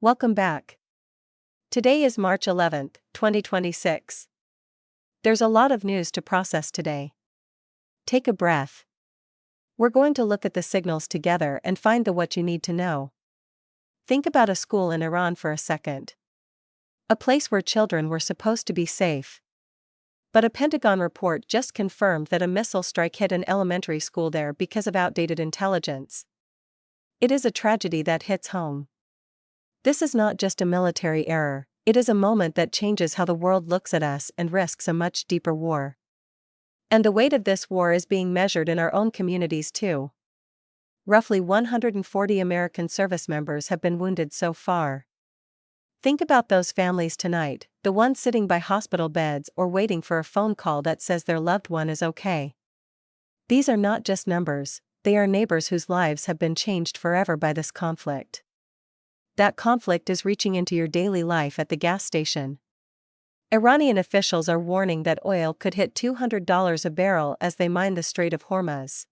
Welcome back. Today is March 11th, 2026. There's a lot of news to process today. Take a breath. We're going to look at the signals together and find the what you need to know. Think about a school in Iran for a second. A place where children were supposed to be safe. But a Pentagon report just confirmed that a missile strike hit an elementary school there because of outdated intelligence. It is a tragedy that hits home. This is not just a military error, it is a moment that changes how the world looks at us and risks a much deeper war. And the weight of this war is being measured in our own communities too. Roughly 140 American service members have been wounded so far. Think about those families tonight, the ones sitting by hospital beds or waiting for a phone call that says their loved one is okay. These are not just numbers, they are neighbors whose lives have been changed forever by this conflict. That conflict is reaching into your daily life at the gas station. Iranian officials are warning that oil could hit $200 a barrel as they mine the Strait of Hormuz.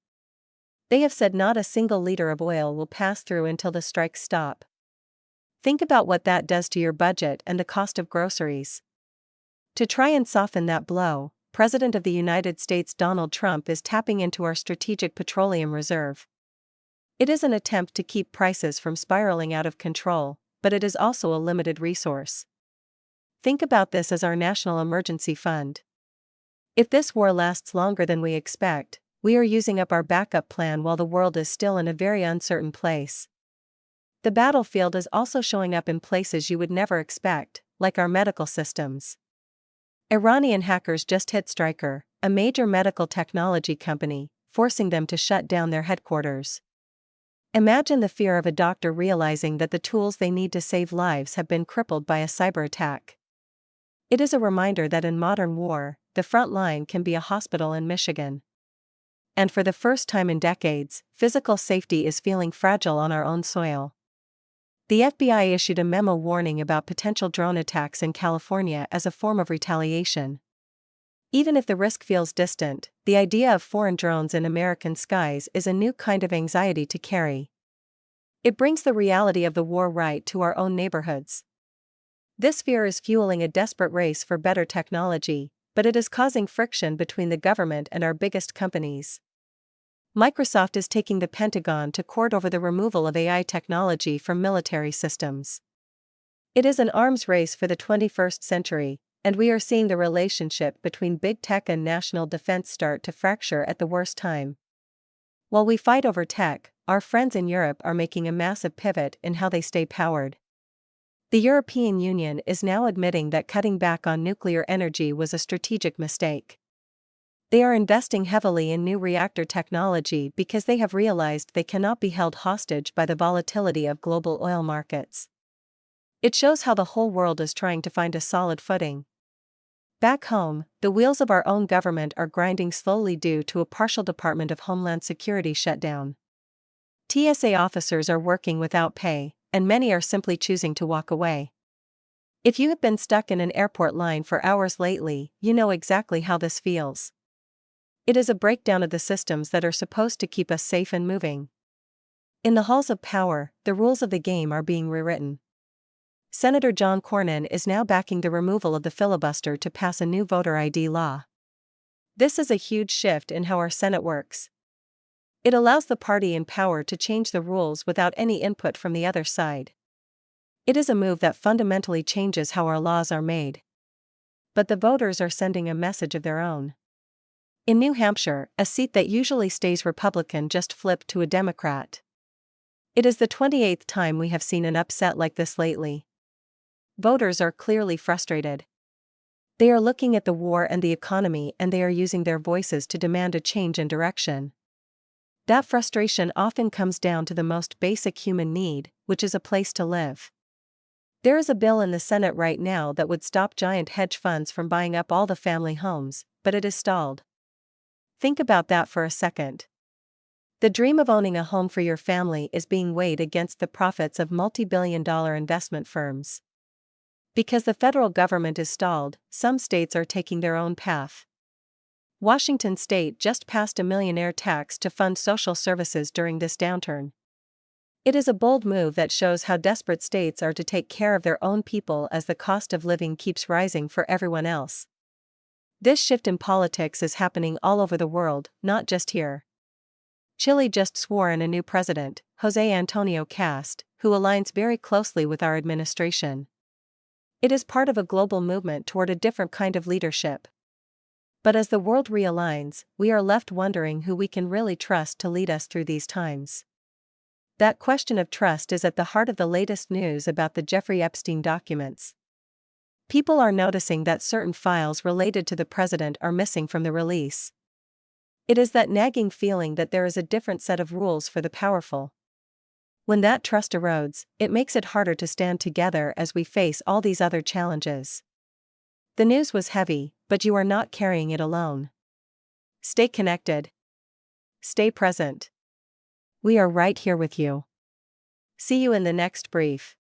They have said not a single liter of oil will pass through until the strikes stop. Think about what that does to your budget and the cost of groceries. To try and soften that blow, President of the United States Donald Trump is tapping into our strategic petroleum reserve. It is an attempt to keep prices from spiraling out of control, but it is also a limited resource. Think about this as our national emergency fund. If this war lasts longer than we expect, we are using up our backup plan while the world is still in a very uncertain place. The battlefield is also showing up in places you would never expect, like our medical systems. Iranian hackers just hit Stryker, a major medical technology company, forcing them to shut down their headquarters. Imagine the fear of a doctor realizing that the tools they need to save lives have been crippled by a cyber attack. It is a reminder that in modern war, the front line can be a hospital in Michigan. And for the first time in decades, physical safety is feeling fragile on our own soil. The FBI issued a memo warning about potential drone attacks in California as a form of retaliation. Even if the risk feels distant, the idea of foreign drones in American skies is a new kind of anxiety to carry. It brings the reality of the war right to our own neighborhoods. This fear is fueling a desperate race for better technology, but it is causing friction between the government and our biggest companies. Microsoft is taking the Pentagon to court over the removal of AI technology from military systems. It is an arms race for the 21st century, and we are seeing the relationship between big tech and national defense start to fracture at the worst time. While we fight over tech, our friends in Europe are making a massive pivot in how they stay powered. The European Union is now admitting that cutting back on nuclear energy was a strategic mistake. They are investing heavily in new reactor technology because they have realized they cannot be held hostage by the volatility of global oil markets. It shows how the whole world is trying to find a solid footing. Back home, the wheels of our own government are grinding slowly due to a partial Department of Homeland Security shutdown. TSA officers are working without pay, and many are simply choosing to walk away. If you have been stuck in an airport line for hours lately, you know exactly how this feels. It is a breakdown of the systems that are supposed to keep us safe and moving. In the halls of power, the rules of the game are being rewritten. Senator John Cornyn is now backing the removal of the filibuster to pass a new voter ID law. This is a huge shift in how our Senate works. It allows the party in power to change the rules without any input from the other side. It is a move that fundamentally changes how our laws are made. But the voters are sending a message of their own. In New Hampshire, a seat that usually stays Republican just flipped to a Democrat. It is the 28th time we have seen an upset like this lately. Voters are clearly frustrated. They are looking at the war and the economy, and they are using their voices to demand a change in direction. That frustration often comes down to the most basic human need, which is a place to live. There is a bill in the Senate right now that would stop giant hedge funds from buying up all the family homes, but it is stalled. Think about that for a second. The dream of owning a home for your family is being weighed against the profits of multi-billion-dollar investment firms. Because the federal government is stalled, some states are taking their own path. Washington state just passed a millionaire tax to fund social services during this downturn. It is a bold move that shows how desperate states are to take care of their own people as the cost of living keeps rising for everyone else. This shift in politics is happening all over the world, not just here. Chile just swore in a new president, José Antonio Cast, who aligns very closely with our administration. It is part of a global movement toward a different kind of leadership. But as the world realigns, we are left wondering who we can really trust to lead us through these times. That question of trust is at the heart of the latest news about the Jeffrey Epstein documents. People are noticing that certain files related to the president are missing from the release. It is that nagging feeling that there is a different set of rules for the powerful. When that trust erodes, it makes it harder to stand together as we face all these other challenges. The news was heavy, but you are not carrying it alone. Stay connected. Stay present. We are right here with you. See you in the next brief.